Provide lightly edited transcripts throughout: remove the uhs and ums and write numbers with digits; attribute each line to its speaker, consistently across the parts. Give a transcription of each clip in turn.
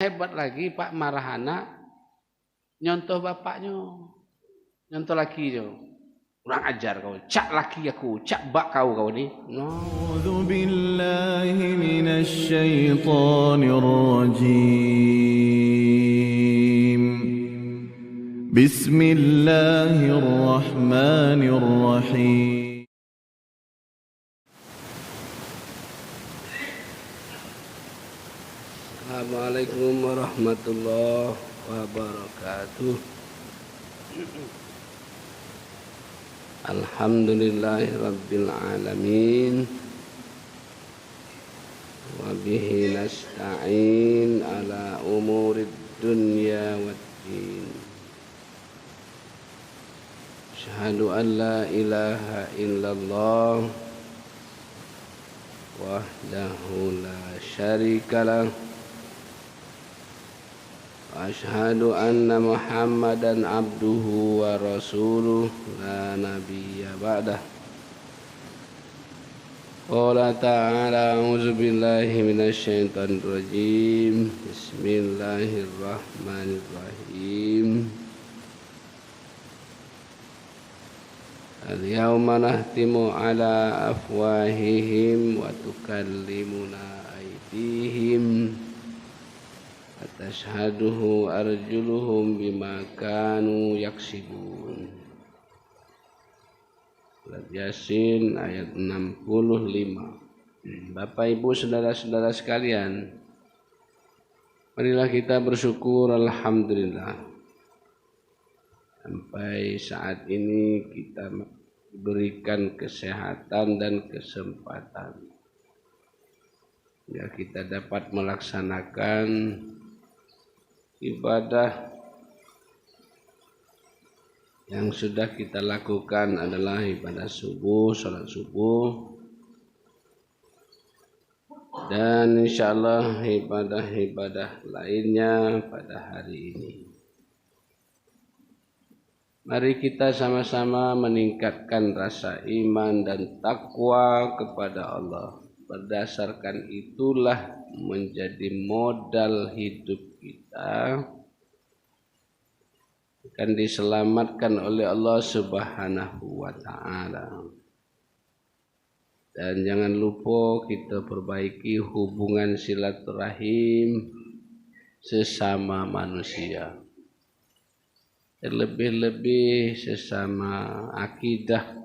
Speaker 1: Hebat lagi Pak Marahana nyontoh bapaknya, nyontoh lakinya. Kurang ajar kau, cak laki aku, cak bak kau ni.
Speaker 2: A'udzu billahi minasy syaithanir rajim. Bismillahirrahmanirrahim.
Speaker 1: Assalamualaikum warahmatullahi wabarakatuh. Alhamdulillahi rabbil alamin. Wa bihi nasta'in ala umurid dunya waddin. Asyhadu an la ilaha illallah wahdahu la syarikalah. Asyhadu anna Muhammadan abduhu wa rasuluh la nabiyya ba'dah. Qala ta'ala a'udzu billahi minasy syaithanir rajim. Bismillahirrahmanirrahim. Al-yawma nahtimu ala afwahihim wa tukallimuna aydihim. Atashhaduhu arjuluhum bima kanu yaksibun. Surat Yasin ayat 65. Bapak Ibu saudara-saudara sekalian, marilah kita bersyukur alhamdulillah. Sampai saat ini kita diberikan kesehatan dan kesempatan ya kita dapat melaksanakan ibadah yang sudah kita lakukan adalah ibadah subuh, salat subuh, dan insyaallah ibadah-ibadah lainnya pada hari ini. Mari kita sama-sama meningkatkan rasa iman dan takwa kepada Allah. Berdasarkan itulah menjadi modal hidup kita akan diselamatkan oleh Allah Subhanahu wa taala. Dan jangan lupa kita perbaiki hubungan silaturahim sesama manusia. Lebih-lebih sesama akidah,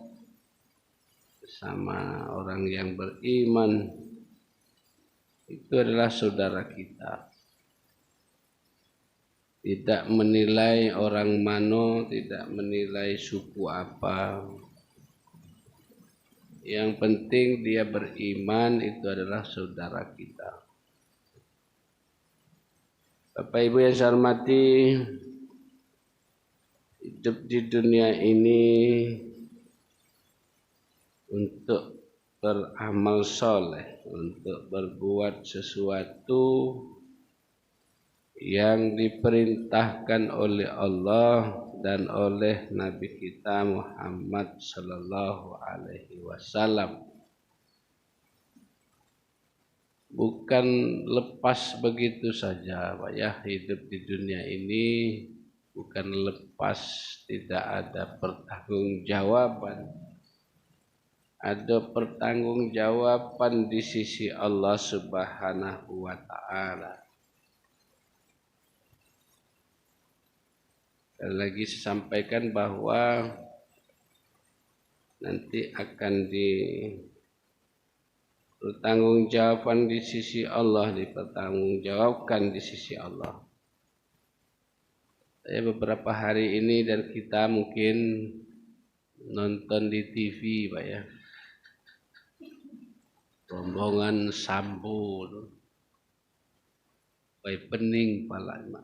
Speaker 1: sesama orang yang beriman, itu adalah saudara kita. Tidak menilai orang mana, tidak menilai suku apa. Yang penting dia beriman, itu adalah saudara kita. Bapak Ibu yang saya hormati, hidup di dunia ini untuk beramal soleh, untuk berbuat sesuatu yang diperintahkan oleh Allah dan oleh Nabi kita Muhammad sallallahu alaihi wasallam. Bukan lepas begitu saja, Pak ya, hidup di dunia ini bukan lepas, tidak ada pertanggungjawaban. Ada pertanggungjawaban di sisi Allah Subhanahu wa taala. Dan lagi saya sampaikan bahwa nanti akan dipertanggungjawabkan di sisi Allah, dipertanggungjawabkan di sisi Allah. Saya beberapa hari ini dan kita mungkin nonton di TV, Pak ya, rombongan Sambo, baik pening palanya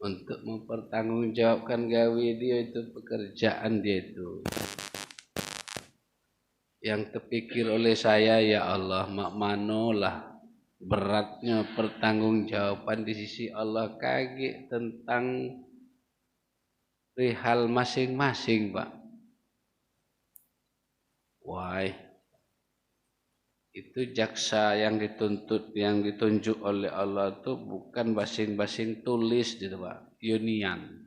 Speaker 1: untuk mempertanggungjawabkan gawe dia itu, pekerjaan dia itu. Yang terpikir oleh saya, ya Allah, mak manolah beratnya pertanggungjawaban di sisi Allah kaget tentang perihal masing-masing, Pak. Why? Itu jaksa yang dituntut, yang ditunjuk oleh Allah itu bukan basing-basing tulis gitu Pak, Union.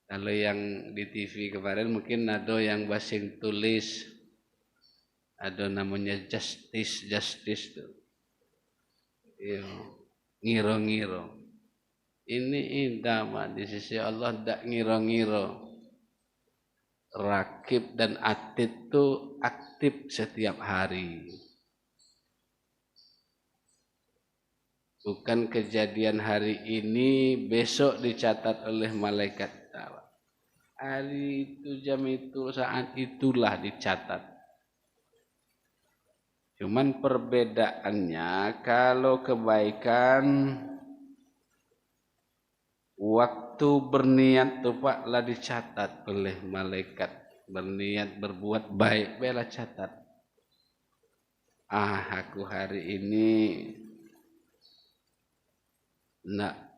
Speaker 1: Kalau yang di TV kemarin mungkin ada yang basing tulis, ada namanya justice tuh. Iya, ngiro-ngiro. Ini indah Pak, di sisi Allah tidak ngiro-ngiro. Rakib dan atid itu aktif setiap hari. Bukan kejadian hari ini, besok dicatat oleh malaikat. Hari itu, jam itu, saat itulah dicatat. Cuman perbedaannya, kalau kebaikan, waktu berniat itu Pak lah dicatat oleh malaikat. Berniat berbuat baik, bela catat. Aku hari ini nak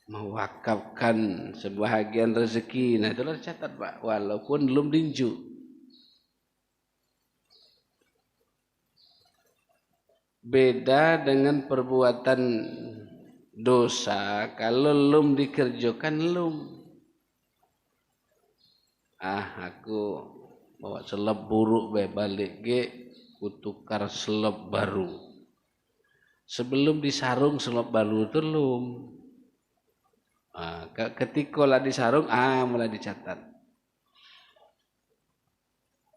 Speaker 1: mewakafkan sebahagian rezeki. Nah itulah dicatat Pak, walaupun belum tinju. Beda dengan perbuatan dosa, kalau belum dikerjakan belum. Aku bawa selop buruk balik kutukar selop baru. Sebelum disarung selop baru itu belum. Ketika lah disarung, mulai dicatat.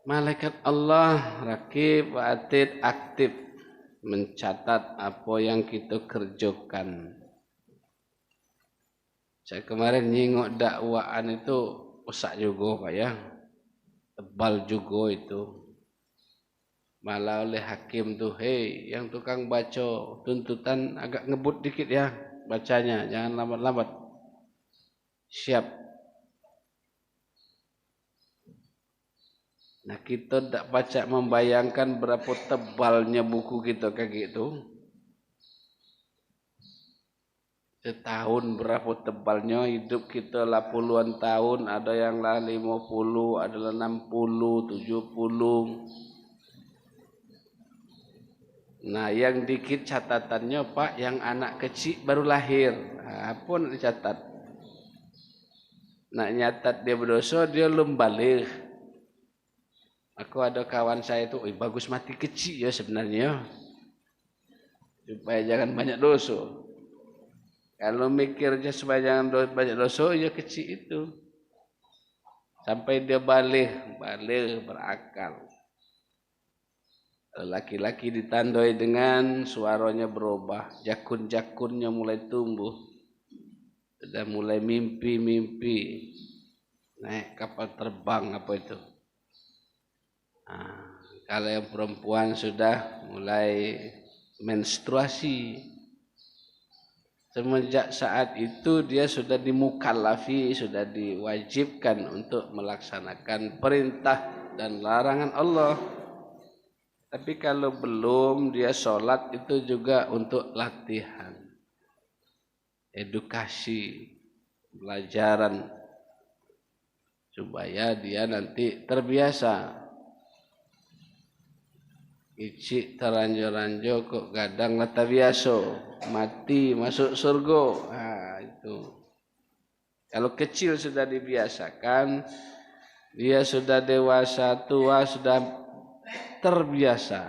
Speaker 1: Malaikat Allah, rakib, atid, aktif mencatat apa yang kita kerjakan. Saya kemarin nyingok dakwaan itu usak juga Pak ya, tebal juga itu. Malah oleh hakim tuh, yang tukang baca tuntutan agak ngebut dikit ya bacanya, jangan lambat-lambat. Siap. Nah kita tidak baca membayangkan berapa tebalnya buku kita kayak gitu. Setahun berapa tebalnya, hidup kita lah puluhan tahun, ada yang lah 50, ada lah 60, 70. Nah yang dikit catatannya Pak, yang anak kecil baru lahir, pun dicatat. Nak nyatat dia berdosa, dia belum balik. Aku ada kawan saya itu, bagus mati kecil ya sebenarnya, supaya jangan banyak dosa. Kalau mikirnya supaya jangan banyak dosa, ya kecil itu. Sampai dia balik berakal. Laki-laki ditandai dengan suaranya berubah, jakun-jakunnya mulai tumbuh. Sudah mulai mimpi-mimpi. Naik kapal terbang apa itu. Kalau yang perempuan sudah mulai menstruasi. Semenjak saat itu dia sudah dimukallafi, sudah diwajibkan untuk melaksanakan perintah dan larangan Allah. Tapi kalau belum, dia sholat itu juga untuk latihan, edukasi, pelajaran, supaya dia nanti terbiasa. Icik teranjo-ranjo kok gadang lata biasa, mati masuk surga. Itu. Kalau kecil sudah dibiasakan, dia sudah dewasa, tua, sudah terbiasa.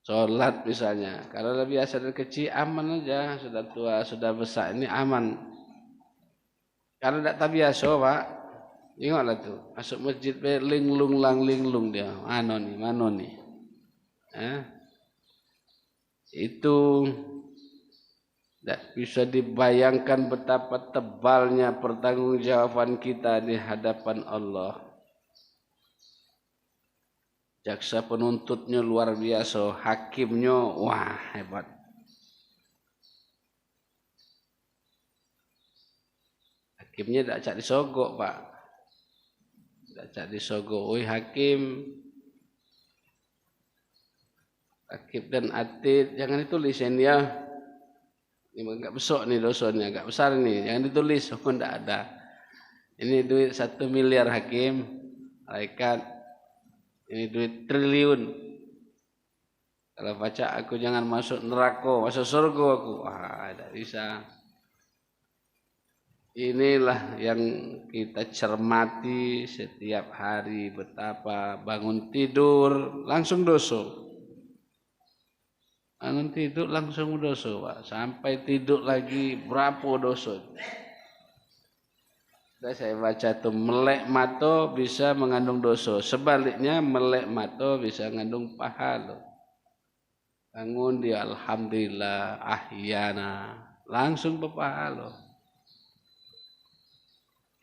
Speaker 1: Sholat misalnya, kalau sudah biasa dari kecil aman aja, sudah tua, sudah besar ini aman. Kalau tidak terbiasa Pak, tengoklah tuh, masuk masjid linglung dia. Mana nih? Itu tidak bisa dibayangkan betapa tebalnya pertanggungjawaban kita di hadapan Allah. Jaksa penuntutnya luar biasa, hakimnya wah hebat. Hakimnya tidak cak disogok Pak. Tidak disogok, hakim dan atid, jangan ditulis ini ya. Ini agak besar nih dosanya, agak besar nih, jangan ditulis, tidak ada. Ini duit 1 miliar hakim, malaikat. Ini duit triliun. Kalau baca aku jangan masuk neraka, masuk surga aku. Wah, tidak bisa. Inilah yang kita cermati setiap hari, betapa bangun tidur langsung dosa. Bangun tidur langsung dosa, Pak. Sampai tidur lagi berapa dosa. Saya baca tuh melek mata bisa mengandung dosa. Sebaliknya melek mata bisa mengandung pahala. Bangun dia alhamdulillah ahyana, langsung berpahala.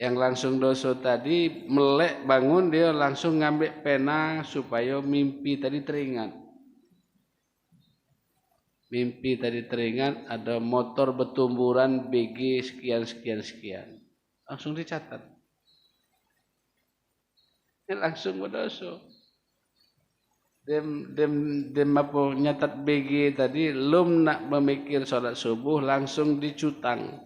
Speaker 1: Yang langsung dosa tadi melek bangun dia langsung ngambil pena supaya mimpi tadi teringat. Mimpi tadi teringat ada motor bertumburan BG sekian sekian sekian. Langsung dicatat. Ini langsung berdosa. Dem apa nyatat BG tadi belum nak memikir sholat subuh langsung dicutang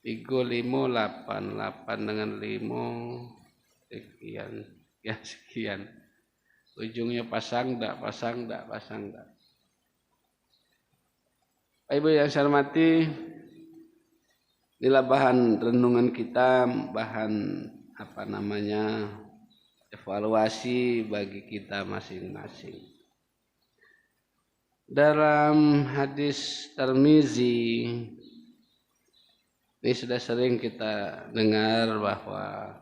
Speaker 1: 3, 5, 8 dengan 5 sekian ya sekian ujungnya pasang dak Ibu yang saya hormati, inilah bahan renungan kita, bahan evaluasi bagi kita masing-masing. Dalam hadis Tirmizi ini sudah sering kita dengar bahwa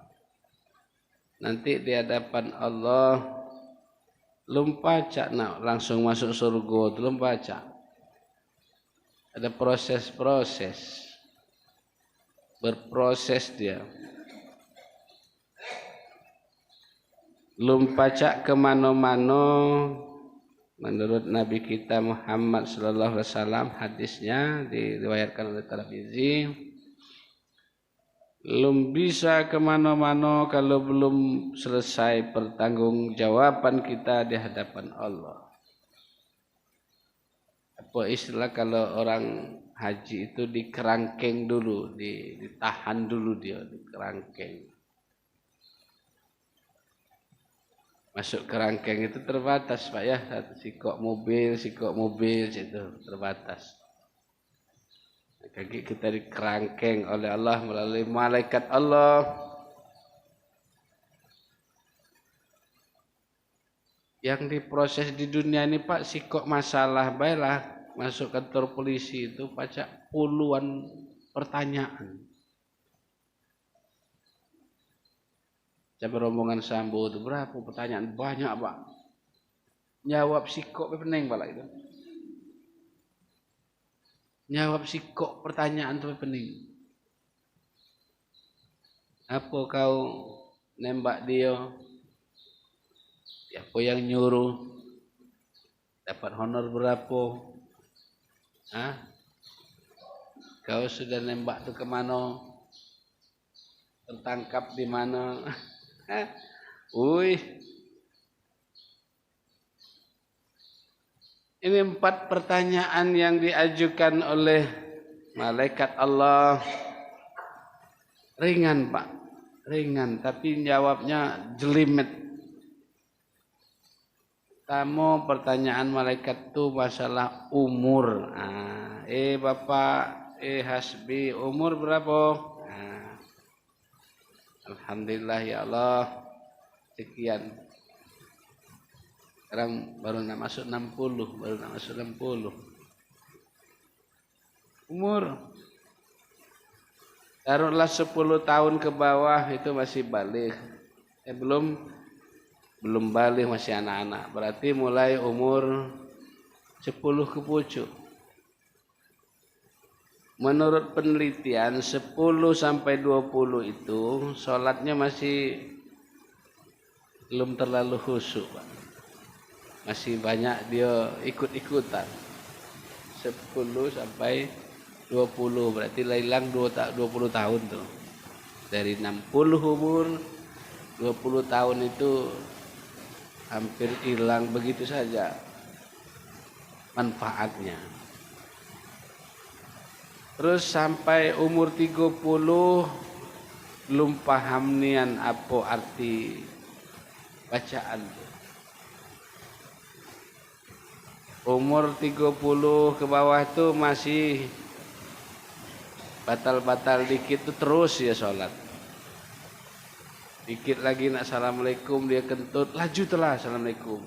Speaker 1: nanti di hadapan Allah belum baca langsung masuk surga, belum baca. Ada proses-proses, berproses dia. Belum pacak kemana-mana menurut Nabi kita Muhammad sallallahu alaihi wasallam, hadisnya diriwayatkan oleh Tirmizi, belum bisa kemana-mana kalau belum selesai pertanggungjawaban kita di hadapan Allah. Apa istilah kalau orang haji itu dikerangkeng dulu, ditahan dulu dia, dikerangkeng. Masuk kerangkeng itu terbatas Pak ya, satu sikok mobil itu terbatas. Kaki kita dikerangkeng oleh Allah melalui malaikat Allah. Yang diproses di dunia ini Pak, sikok masalah baiklah, masuk kantor polisi itu pacak puluhan pertanyaan. Saya rombongan Sambo itu berapa pertanyaan? Banyak Pak. Jawab sikok pening Pak itu. Jawab sikok pertanyaan itu pening. Apa kau nembak dia? Siapa yang nyuruh? Dapat honor berapa? Kau sudah nembak tuh kemana? Tertangkap di mana? Ini 4 pertanyaan yang diajukan oleh malaikat Allah. Ringan Pak, ringan, tapi jawabnya jelimet. Pertama pertanyaan malaikat itu masalah umur. Bapak, hasbi, umur berapa? Alhamdulillah ya Allah, sekian. Sekarang baru nak masuk 60. Umur. Taruhlah 10 tahun ke bawah itu masih balik. Belum balik, masih anak-anak. Berarti mulai umur 10 ke pucuk. Menurut penelitian 10 sampai 20 itu sholatnya masih belum terlalu khusyuk Pak. Masih banyak dia ikut-ikutan. 10 sampai 20 berarti hilang 20 tahun tuh. Dari 60 umur 20 tahun itu hampir hilang begitu saja manfaatnya. Terus sampai umur 30 belum paham nian apa arti bacaan. Umur 30 ke bawah tuh masih batal-batal dikit tuh terus ya sholat. Dikit lagi nak assalamualaikum dia kentut, laju telah assalamualaikum.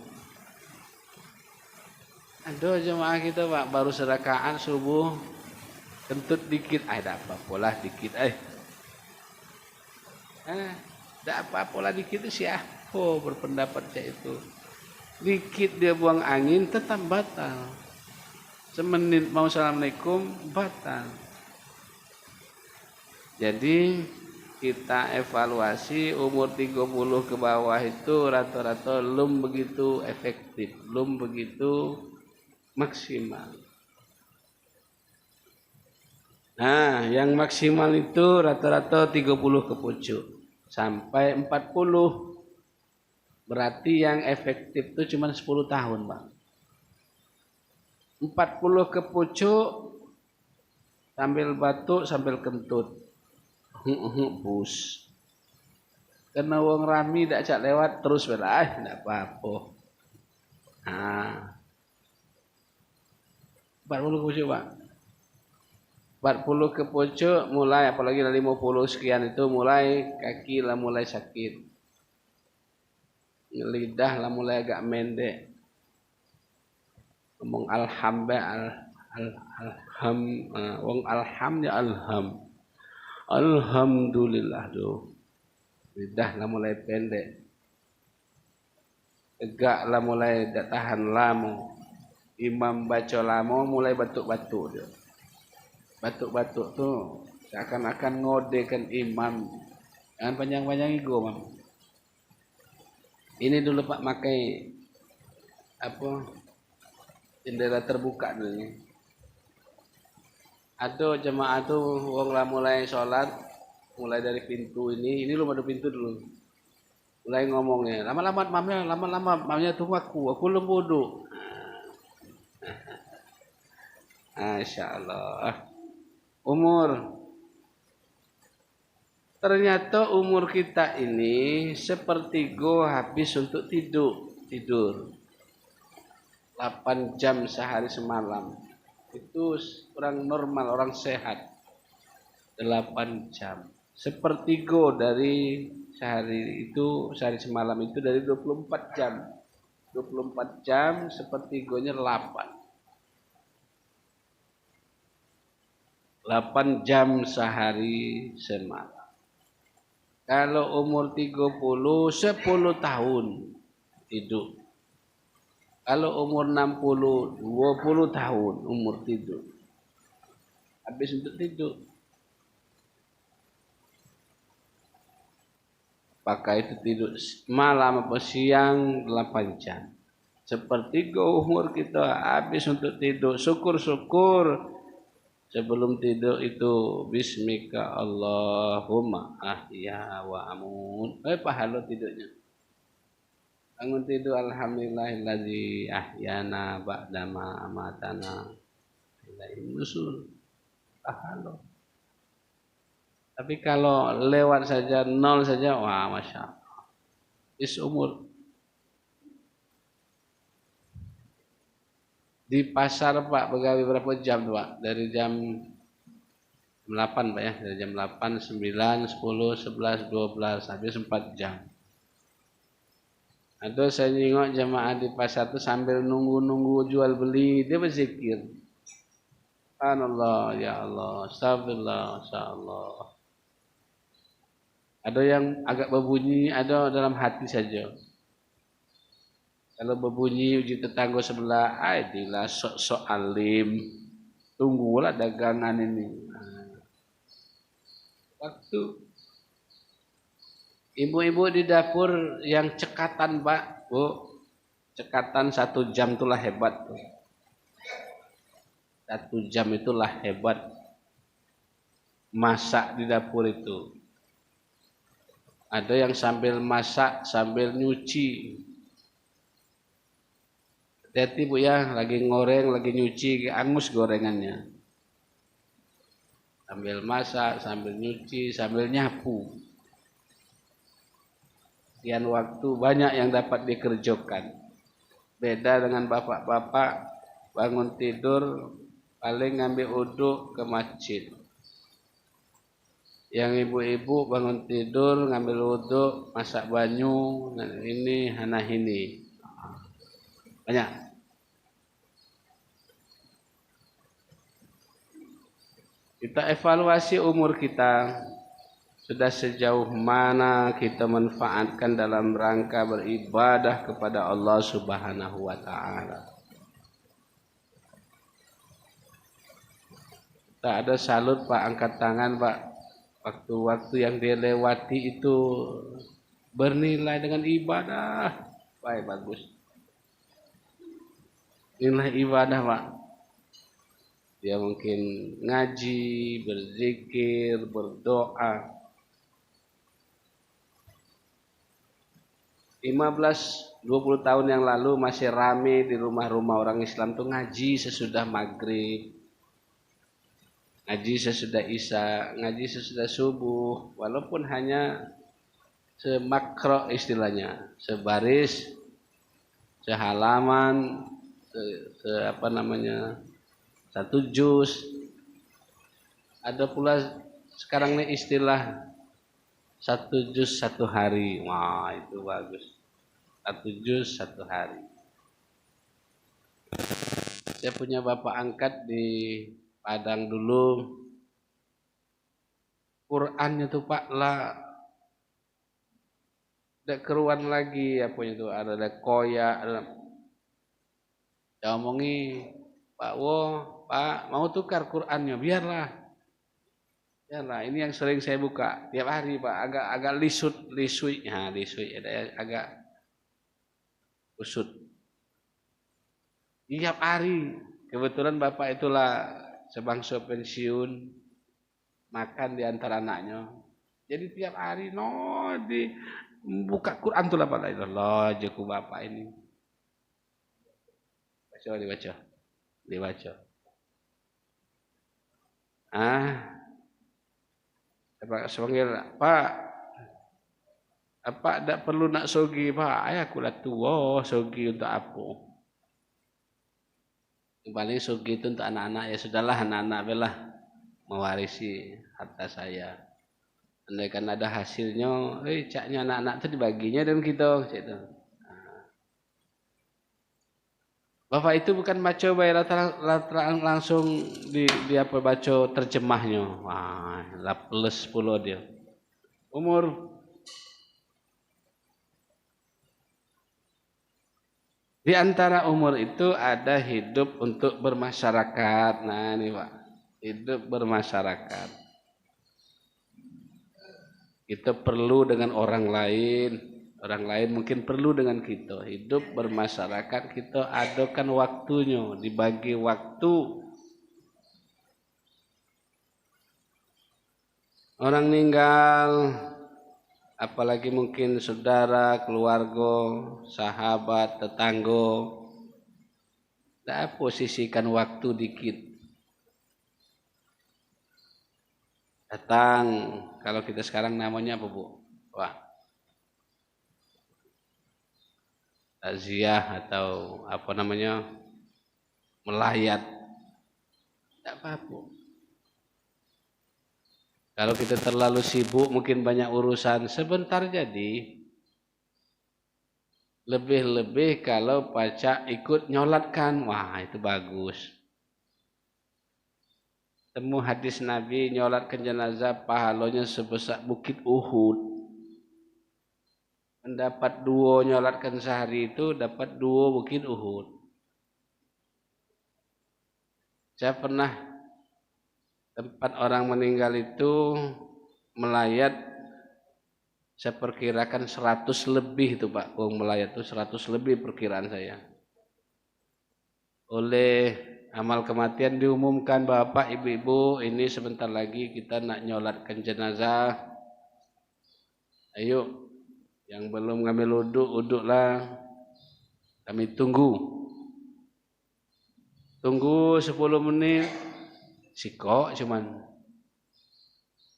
Speaker 1: Aduh jemaah kita Pak baru serakaan subuh kentut dikit, tidak apa-apalah dikit tidak apa-apalah dikit itu siapa berpendapat kayak itu. Dikit dia buang angin tetap batal. Semenit mau assalamualaikum batal. Jadi kita evaluasi umur 30 ke bawah itu rata-rata belum begitu efektif, belum begitu maksimal. Nah, yang maksimal itu rata-rata 30 ke pucuk sampai 40. Berarti yang efektif itu cuma 10 tahun, Bang. 40 ke pucuk sambil batuk sambil kentut. Bus. Karena wong rami dak cak lewat terus belah, enggak apa-apa. Nah. 40 ke pucuk, Pak. 40 ke pucuk mulai apalagi 50 sekian itu mulai kaki lah mulai sakit. Lidah lah mulai agak mendek. Ngomong wong alhamnya alham. Alhamdulillah tuh. Lidah lah mulai pendek. Tegak lah mulai tak tahan lama. Imam baca lama mulai batuk-batuk dia. Batuk-batuk tuh seakan-akan ngodekan imam. Jangan panjang-panjang ego, Mam. Ini dulu Pak pakai jendela terbuka dulu. Ada jemaah tuh wong lah mulai sholat, mulai dari pintu ini lu ada pintu dulu. Mulai ngomongnya, lama-lama mamnya tunggu aku belum bodoh. Masya Allah. Ternyata umur kita ini sepertiga habis untuk tidur 8 jam sehari semalam. Itu orang normal, orang sehat 8 jam. Sepertiga dari sehari semalam itu dari 24 jam. 24 jam sepertiganya 8 jam sehari semalam. Kalau umur 30, 10 tahun tidur. Kalau umur 60, 20 tahun umur tidur. Habis untuk tidur. Apakah itu tidur malam atau siang 8 jam. Sepertiga umur kita habis untuk tidur. Syukur-syukur. Sebelum tidur itu bismika Allahumma ahya wa amun. Pahala tidurnya. Bangun tidur alhamdulillahillazi ahyana ba'dama amatana. Ilaihi nusyur. Pahala. Tapi kalau lewat saja 0 saja wah Masya Allah. Umur. Di pasar Pak begawi berapa jam Pak? Dari jam 8 Pak ya, dari jam 8, 9, 10, 11, 12 habis 4 jam. Ada saya nengok jemaah di pasar itu sambil nunggu jual beli dia berzikir. Subhanallah ya Allah, astagfirullah, insyaallah. Ada yang agak berbunyi, ada dalam hati saja. Kalau berbunyi uji tetangga sebelah, dilah sok-sok alim. Tunggulah dagangan ini. Waktu ibu-ibu di dapur yang cekatan Pak, Bu. Cekatan 1 jam itulah hebat. 1 jam itulah hebat. Masak di dapur itu. Ada yang sambil masak, sambil nyuci. Hati-hati Bu ya, lagi ngoreng, lagi nyuci, angus gorengannya. Sambil masak, sambil nyuci, sambil nyapu. sekian waktu banyak yang dapat dikerjakan. Beda dengan bapak-bapak bangun tidur paling ngambil uduk ke masjid. Yang ibu-ibu bangun tidur ngambil uduk, masak banyu, ini hana ini. Banyak. Kita evaluasi umur kita. Sudah sejauh mana kita manfaatkan dalam rangka beribadah kepada Allah Subhanahu wa taala. Tak ada salut Pak, angkat tangan Pak. Waktu-waktu yang dilewati itu bernilai dengan ibadah. Baik, bagus. Nilai ibadah Pak. Dia mungkin ngaji, berzikir, berdoa. 15-20 tahun yang lalu masih rame di rumah-rumah orang Islam tuh ngaji sesudah maghrib, ngaji sesudah isya, ngaji sesudah subuh, walaupun hanya semakro istilahnya, sebaris, sehalaman, satu juz. Ada pula sekarang nih istilah 1 juz 1 hari. Wah, itu bagus. 1 juz 1 hari. Saya punya bapak angkat di Padang dulu. Qurannya tuh Pak lah, ada keruan lagi apa itu, ada koyak, ada. Saya omongi, Pak Pak mau tukar Qurannya, biarlah. Ini yang sering saya buka tiap hari Pak, agak lisui, agak usut. Tiap hari, kebetulan bapak itulah sebangsa pensiun, makan di antara anaknya. Jadi tiap hari di buka Quran tuh lah Pak, Allah jaku bapak ini. Dibaca. Pak sepanggil, Pak, apa tidak perlu nak sogi Pak? Aku lah tua, sogi untuk apa? Paling sogi itu untuk anak-anak, ya sudahlah, anak-anak belah mewarisi harta saya. Andaikan ada hasilnya, caknya anak-anak itu dibaginya dan kita, gitu. Bapak itu bukan baca langsung di apa baca terjemahnya. Wah, plus 10 dia. Umur di antara umur itu ada hidup untuk bermasyarakat. Nah, ini Pak, hidup bermasyarakat. Kita perlu dengan orang lain mungkin perlu dengan kita. Hidup bermasyarakat, kita adakan waktunya, dibagi waktu. Orang meninggal, apalagi mungkin saudara, keluarga, sahabat, tetangga, tidak posisikan waktu dikit. Datang, kalau kita sekarang namanya apa Bu? Wah, takziah atau apa namanya, melayat, tidak apa-apa. Kalau kita terlalu sibuk, mungkin banyak urusan, sebentar jadi. Lebih-lebih kalau pacak ikut nyolatkan, wah itu bagus. Temu hadis Nabi, nyolatkan jenazah pahalanya sebesar bukit Uhud. Mendapat 2 nyolatkan sehari itu dapat 2 bukit Uhud. Saya pernah tempat orang meninggal itu melayat, saya perkirakan 100 lebih itu Pak. Melayat itu 100 lebih perkiraan saya. Oleh amal kematian diumumkan, Bapak, Ibu-ibu, ini sebentar lagi kita nak nyolatkan jenazah. Ayo, yang belum ngambil uduklah. Kami tunggu 10 menit, sikok cuman.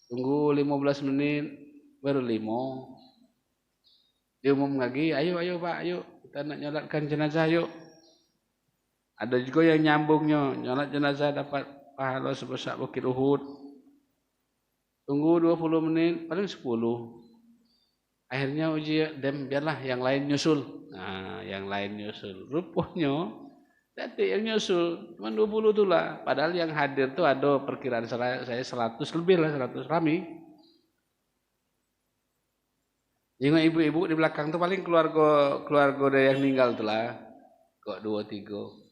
Speaker 1: Tunggu 15 menit, baru 5. Diumum lagi, ayo Pak, ayo kita nak nyolatkan jenazah yuk. Ada juga yang nyambungnya, nyolat jenazah dapat pahala sebesar Bukit Uhud. Tunggu 20 menit, paling 10. Akhirnya uji dem, biarlah yang lain nyusul. Nah, yang lain nyusul. Rupanya nanti yang nyusul cuma 20 tuh lah. Padahal yang hadir tuh ada perkiraan saya 100 lebih lah, 100 rami. Yang ibu-ibu di belakang tuh paling keluarga dari yang meninggal tuh lah. Kok 2-3.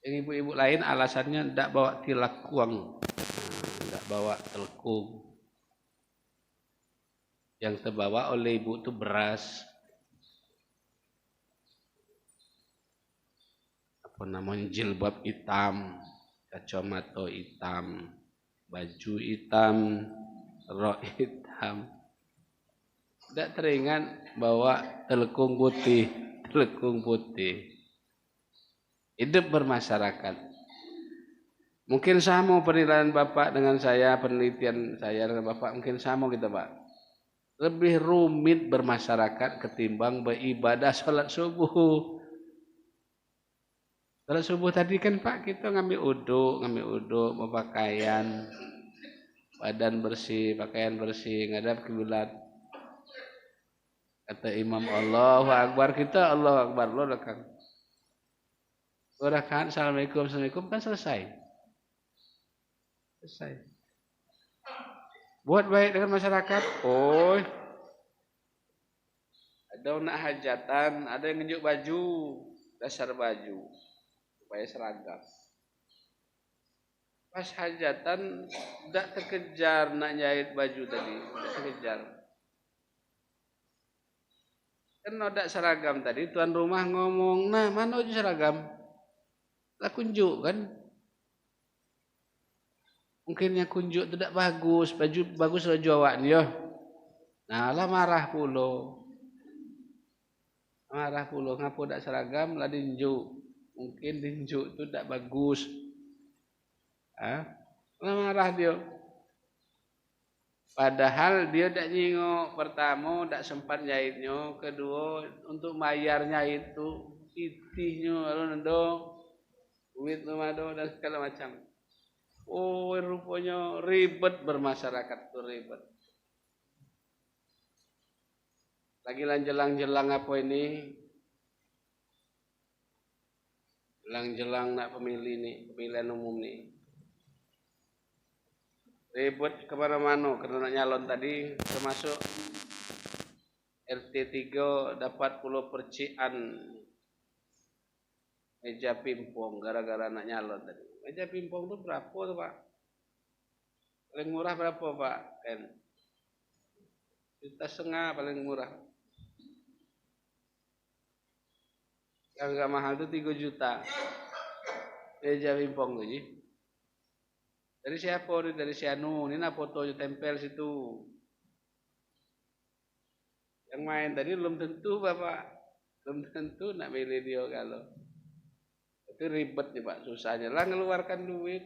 Speaker 1: Yang ibu-ibu lain alasannya tidak bawa tilakuang, tidak bawa telkung. Yang terbawa oleh ibu itu beras, apa namanya, jilbab hitam, kacamata hitam, baju hitam, rok hitam. Tidak teringat bawa telekung putih. Hidup bermasyarakat. Mungkin sama penilaian Bapak dengan saya, penelitian saya dengan Bapak mungkin sama kita Pak. Lebih rumit bermasyarakat ketimbang beribadah sholat subuh. Sholat subuh tadi kan Pak kita ngambil uduk, berpakaian, badan bersih, pakaian bersih, ngadap kiblat. Kata imam Allahu Akbar, kita Allahu Akbar, lo rekang. Rakaat Assalamualaikum kan selesai. Buat baik dengan masyarakat. Oh, ada nak hajatan, ada yang nunjuk baju, dasar baju supaya seragam. Pas hajatan tidak terkejar nak jahit baju tadi, tidak terkejar. Kan ada seragam tadi, tuan rumah ngomong, nah mana aja seragam? Lah kunjuk kan? Mungkin yang kunjuk tidak bagus, baju bagus baju awak ni yo. Nah lah marah pulo, ngapa tak seragam lah dinjuk. Mungkin dinjuk tu tidak bagus. Lah marah dia. Padahal dia tak nyingok, pertama tak sempat jahitnya, kedua untuk bayarnya itu itihnya lalu nendo duit nomado dan segala macam. Oh, rupanya ribet bermasyarakat itu ribet. Lagi jelang apa ini? Jelang nak pemilihan umum nih. Ribet kemana-mana karena nak nyalon tadi, termasuk RT 3 dapat pulau percikan meja pingpong gara-gara nak nyalon tadi. Meja pingpong itu berapa tuh Pak? Paling murah berapa Pak? Kan? 1,5 juta paling murah. Yang agak mahal itu 3 juta. Meja pingpong tuh. Dari siapa? Dari si Anu. Ini fotonya tempel situ. Yang main tadi belum tentu Bapak. Belum tentu nak milih dia kalau. Itu ribet nih Pak, susahnya lah ngeluarkan duit.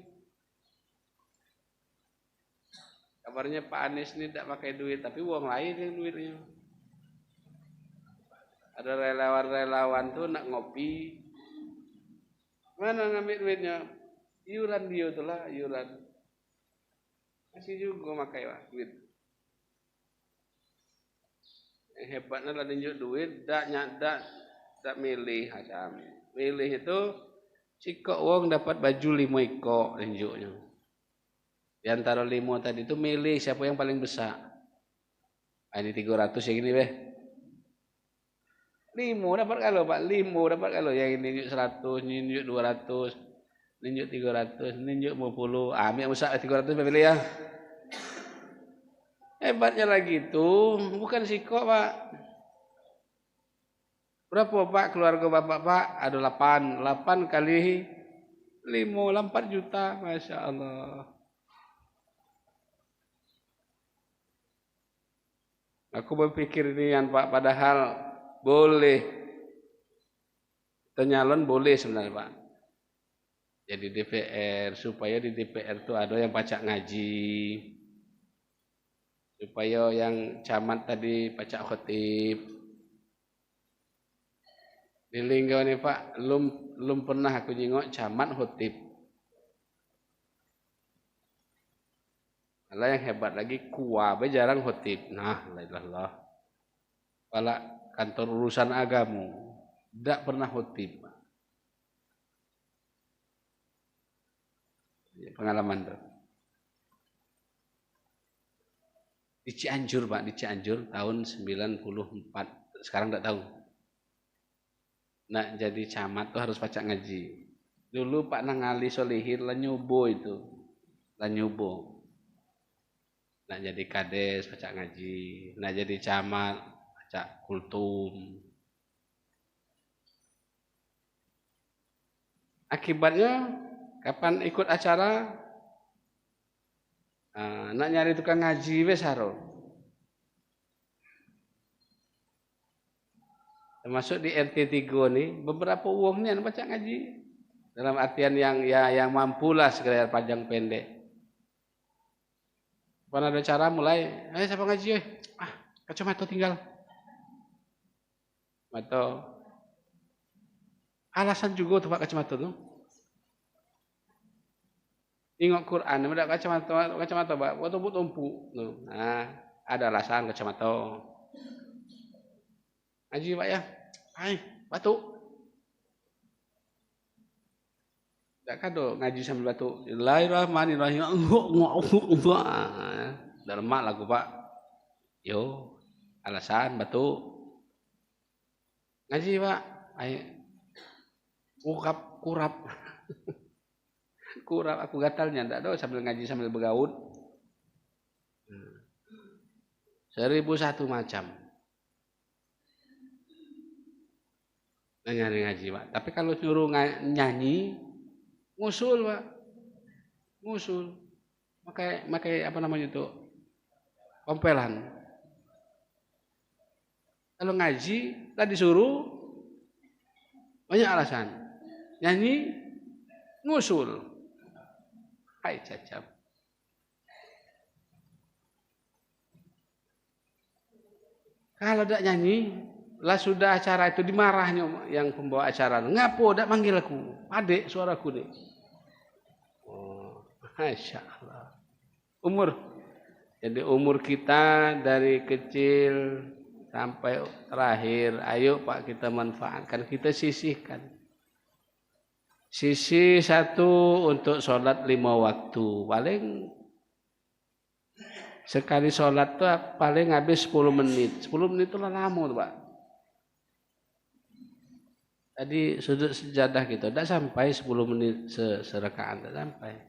Speaker 1: Kabarnya Pak Anies ini tidak pakai duit, tapi uang lain yang duitnya. Ada relawan-relawan tuh nak ngopi. Mana ngambil duitnya? Iuran dia tuh lah, iuran. Masih juga pakai Pak duit. Yang hebatnya lah tunjuk duit, tak milih asam. Milih itu sikok wong dapat baju 5 ekor tunjuknya. Di antara 5 tadi itu milih siapa yang paling besar. Ini 300 yang ini beh. 5 dapat kalau Pak, 5 dapat kalau yang ini tunjuk 100, ini tunjuk 200, ini tunjuk 300, ini tunjuk 50. Ambil besar 300 pilih ya. Hebatnya lagi itu bukan sikok Pak. Berapa Pak keluarga Bapak Pak? Ada 8. 8 kali 5, 4 juta. Masya Allah. Aku berpikir ini yang Pak, padahal boleh. Nyalon boleh sebenarnya Pak. Jadi DPR, supaya di DPR itu ada yang pacak ngaji. supaya yang camat tadi baca khotib. Di Linggau ini Pak, belum pernah aku nyingok camat khotib. Malah yang hebat lagi kuwabe jarang khotib. Nah, la ilaha illallah. Kepala kantor urusan agama tidak pernah khotib. Pengalaman tuh. Di Cianjur Pak, di Cianjur tahun 94. Sekarang enggak tahu. Nah, jadi camat tuh harus baca ngaji. Dulu Pak Nangali Solihin lah nyobo itu. Lah nyobo. Nah, jadi kades baca ngaji. Nah, jadi camat baca kultum. Akibatnya kapan ikut acara nak nyari tukang ngaji wes haro. Termasuk di RT 3 nih beberapa uangnya baca ngaji. Dalam artian yang mampulah sekedar panjang pendek. Kapan ada cara mulai, siapa ngaji kacamata tinggal. Atau alasan juga tuh Pak kacamata tuh. Ingok Quran, ada kacamata Pak, waktu tumpu. Nah, ada alasan kacamata. Ngaji Pak ya. Batuk. Tak kado ngaji sambil batuk. Bismillahirrahmanirrahim. Dermak lagu Pak. Yo, alasan batuk. Ngaji Pak. Kurap. Kurap aku gatalnya ndak do sambil ngaji sambil bergaul. 1001 macam. Ngaji Pak. Tapi kalau nyuruh nyanyi ngusul Pak. Ngusul. Makai apa namanya itu? Kompelan. Kalau ngaji tadi disuruh banyak alasan. Nyanyi ngusul. Hai cacap. Kalau tidak nyanyi, lah sudah acara itu dimarahnya yang pembawa acara. Ngapo tidak manggil aku? Adik suaraku deh. Oh, Masya Allah. Jadi umur kita dari kecil sampai terakhir, ayo Pak kita manfaatkan, kita sisihkan. Sisi satu untuk sholat 5 waktu. Paling sekali sholat tuh paling habis 10 menit. 10 menit itu lama tuh Pak. Tadi sudut sejadah gitu, tidak sampai 10 menit serakaat, tidak sampai.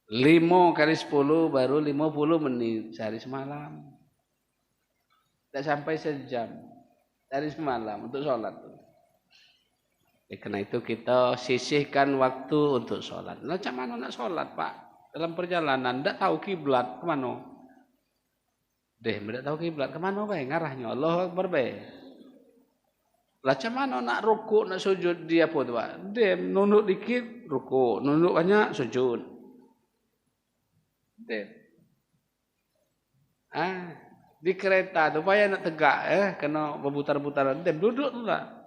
Speaker 1: 5 kali 10 baru 50 menit sehari semalam. Tidak sampai sejam sehari semalam untuk sholat. Karena itu kita sisihkan waktu untuk sholat. Nah, macam mana nak sholat Pak? Dalam perjalanan tidak tahu kiblat kemana? Tidak tahu kiblat kemana bae ngarahnya Allah Akbar bae. Lah macam mana nak rukuk nak sujud dia apa tu Pak? Dia nunduk dikit rukuk, nunduk banyak sujud. Di kereta tu payah nak tegak kena berputar-putar. Dia duduk tu lah.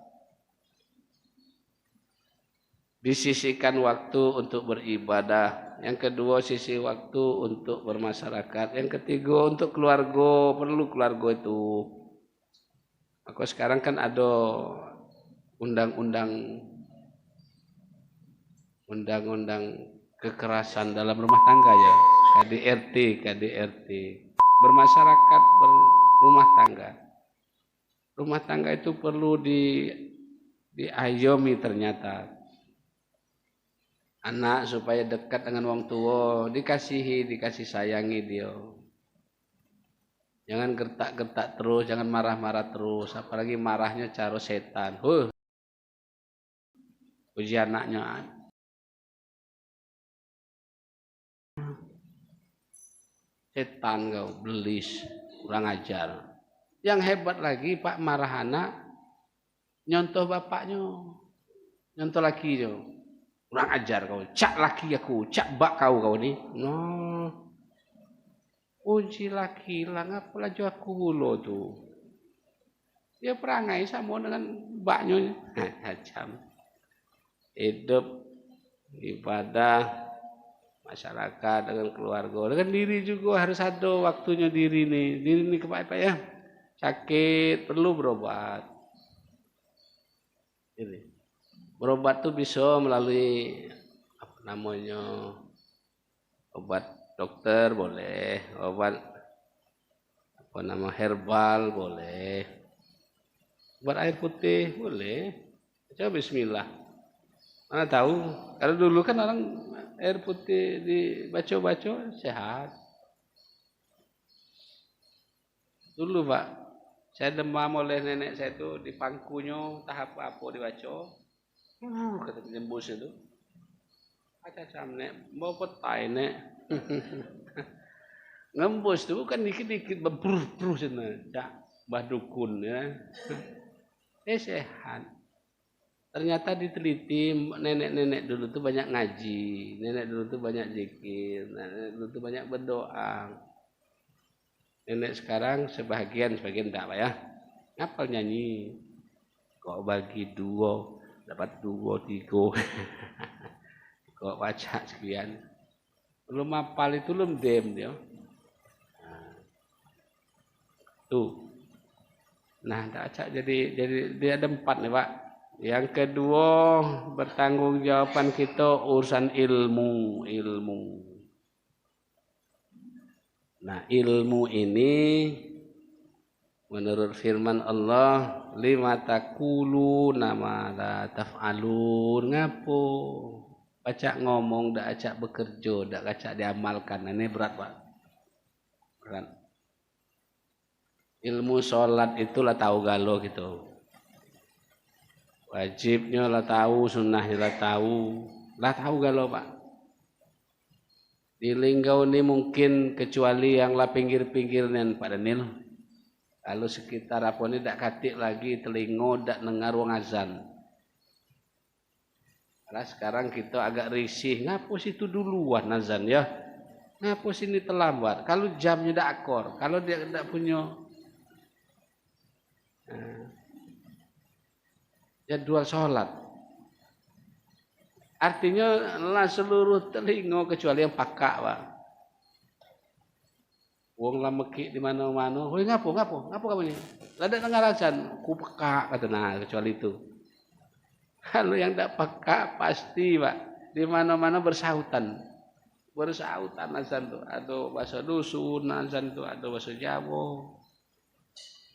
Speaker 1: Disisihkan waktu untuk beribadah. Yang kedua sisi waktu untuk bermasyarakat. Yang ketiga untuk keluarga, perlu keluarga itu. Maka sekarang kan ada undang-undang kekerasan dalam rumah tangga ya, KDRT. Bermasyarakat berumah tangga. Rumah tangga itu perlu diayomi ternyata. Anak supaya dekat dengan orang tua, dikasih sayangi dia. Jangan gertak-gertak terus, jangan marah-marah terus, apalagi marahnya cara setan. Puji anaknya. Setan kau, belis, kurang ajar. Yang hebat lagi Pak marah anak, nyontoh bapaknya, nyontoh lakinya. Kurang ajar kau, cak laki aku, cak bak kau ni. No. Unci laki lah ngapa laju aku hulo tu. Dia perangai sama dengan mbaknya. Macam hidup ibadah masyarakat dengan keluarga dengan diri juga harus ada waktunya diri nih kepak ya sakit perlu berobat ini berobat tuh bisa melalui apa namanya obat dokter boleh obat apa nama herbal boleh obat air putih boleh coba bismillah mana tahu kalau dulu kan orang air putih dibaca-baca sehat. Dulu Pak, saya demam oleh nenek saya itu di pangkunya tahap apa dibaca. Kata penyembus itu. Aca samne mau petai nek. Ngembus itu bukan dikit-dikit berbruh-bruh sana. Dak mbah dukun ya. Sehat. Ternyata diteliti nenek-nenek dulu tuh banyak ngaji, nenek dulu tuh banyak zikir, nenek dulu tuh banyak berdoa. Nenek sekarang sebagian enggak Pak ya. Ngapal nyanyi. Kok bagi dua, dapat dua, tiga. Kok baca sekian. Belum hafal itu belum dem dia. Tuh. Nah, jadi dia ada 4 nih Pak. Yang kedua bertanggung jawaban kita urusan ilmu. Nah ilmu ini menurut firman Allah lima takulu nama la taf'alun ngapo baca ngomong dak acak bekerja dak acak diamalkan ini berat Pak berat ilmu sholat itulah tahu galo gitu wajibnya lah tahu sunnahnya lah tahu galo Pak di Linggau ini mungkin kecuali yang lah pinggir-pinggirnya Pak Daniel. Kalau sekitar apa ini tak katik lagi telingo tak dengar wong azan. Karena sekarang kita agak risih. Ngapus itu duluan azan ya? Ngapus ini terlambat? Kalau jamnya tak akor, kalau dia tak punya jadwal sholat. Artinya lah seluruh telinga kecuali yang pakak Pak. Wong lah mekik di mana-mana. Woi ngapo kamu ini? Ada dengar azan, ku pekak kata nah kecuali itu. Kalau yang tak pekak pasti Pak di mana-mana bersautan azan tuh. Ada bahasa dusun azan tuh, ada bahasa Jawa.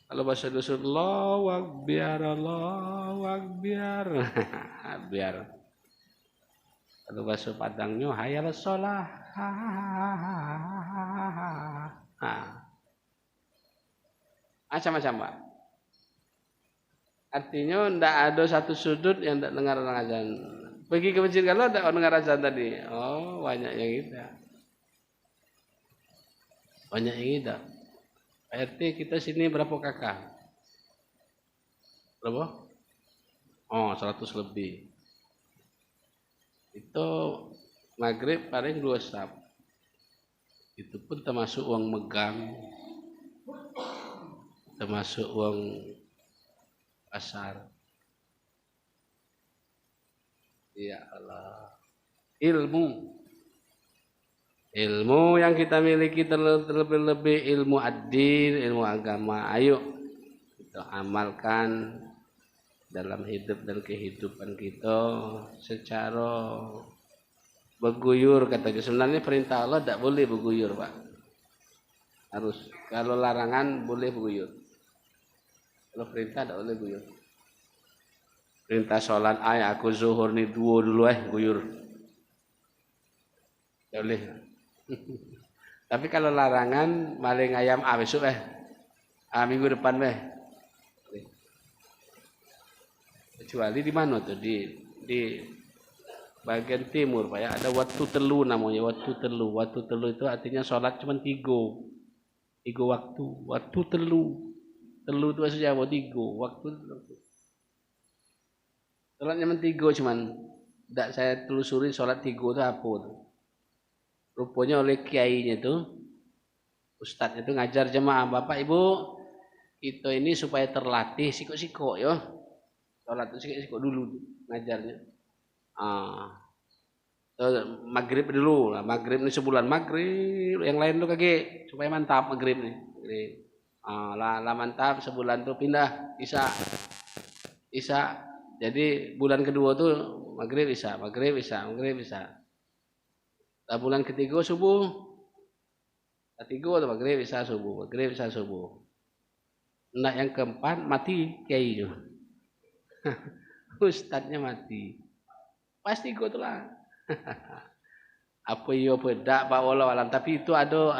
Speaker 1: Kalau bahasa dusun Allahu Akbar. Biar kalau bahasa Padangnya hayal sholah. Macam-macam Pak. Artinya tidak ada satu sudut yang tidak dengar azan. Pergi ke masjid kalau tidak dengar azan tadi. Oh banyak yang gitu. Banyak yang gitu. RT kita sini berapa kakak? Berapa? Oh 100 lebih. Itu maghrib paling 2 sab. Itu pun termasuk uang megang, termasuk uang pasar. Ya Allah. Ilmu yang kita miliki terlebih-lebih ilmu ad-din, ilmu agama. Ayo kita amalkan dalam hidup dan kehidupan kita secara berguyur katanya. Sebenarnya perintah Allah tidak boleh berguyur Pak. Harus kalau larangan boleh berguyur. Kalau perintah tidak boleh guyur. Perintah sholat aku zuhur nih 2 dulu guyur. Tidak boleh. Tapi kalau larangan maling ayam besok minggu depan kecuali di mana tuh di bagian timur Pak ya ada waktu telu namanya waktu telu itu artinya sholat cuma 3 waktu telu itu bahasa Jawa 3 waktu sholat cuma 3 cuman tidak saya telusuri sholat 3 itu apa tuh rupanya oleh kiainya tuh Ustadz itu ngajar jemaah, Bapak Ibu, kita ini supaya terlatih sikok-sikok ya. Sholat itu sikok-sikok dulu ngajarnya. Maghrib dulu lah, maghrib ini sebulan maghrib, yang lain tuh kagak supaya mantap maghrib nih. Lah mantap sebulan tuh pindah isya. Jadi bulan kedua tuh maghrib isya. Lah bulan ketiga subuh. Ketiga tuh maghrib isya subuh. Nah yang keempat mati kiai itu. Ustadznya mati. Pasti gue tuh lah. Apa iya bedak Pak wallahu alam, tapi itu ada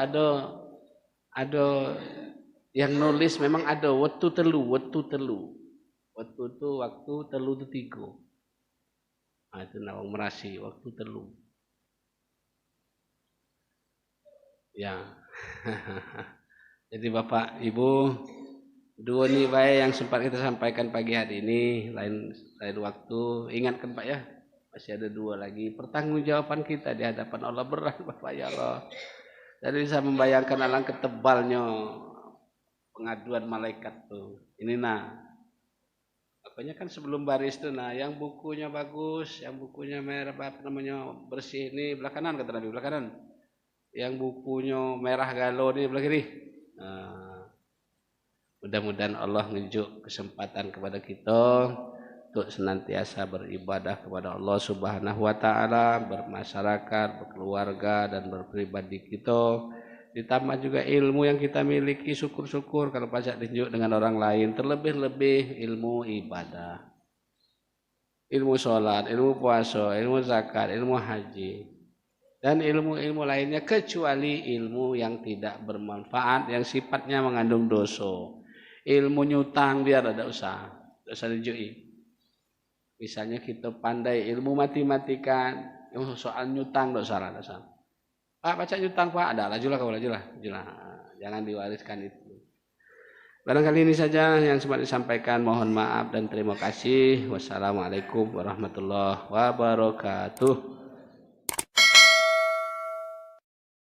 Speaker 1: yang nulis memang ada waktu telu waktu itu waktu telu itu 3. Itu nawang merasi waktu telu ya. Jadi Bapak Ibu, dua nih baik yang sempat kita sampaikan pagi hari ini, lain waktu ingatkan Pak ya. Masih ada 2 lagi. Pertanggungjawaban kita di hadapan Allah berat Bapak ya Allah. Jadi bisa membayangkan alangkah ketebalnya pengaduan malaikat tuh. Ini apanya kan sebelum baris tuh yang bukunya bagus, yang bukunya merah bersih ini belah kanan kata Nabi, belah kanan. Yang bukunya merah galau ini belah kiri. Mudah-mudahan Allah nunjuk kesempatan kepada kita untuk senantiasa beribadah kepada Allah Subhanahu wa taala, bermasyarakat, berkeluarga dan berpribadi kita. Ditambah juga ilmu yang kita miliki, syukur-syukur kalau pajak ditunjuk dengan orang lain, terlebih-lebih ilmu ibadah. Ilmu sholat, ilmu puasa, ilmu zakat, ilmu haji dan ilmu-ilmu lainnya kecuali ilmu yang tidak bermanfaat yang sifatnya mengandung dosa. Ilmu nyutang biar ada usaha dijui. Misalnya kita pandai ilmu matematika, soal nyutang tidak salah. Pak baca nyutang Pak, ada lajulah. Jangan diwariskan itu. Barangkali ini saja yang sempat disampaikan. Mohon maaf dan terima kasih. Wassalamualaikum warahmatullahi wabarakatuh.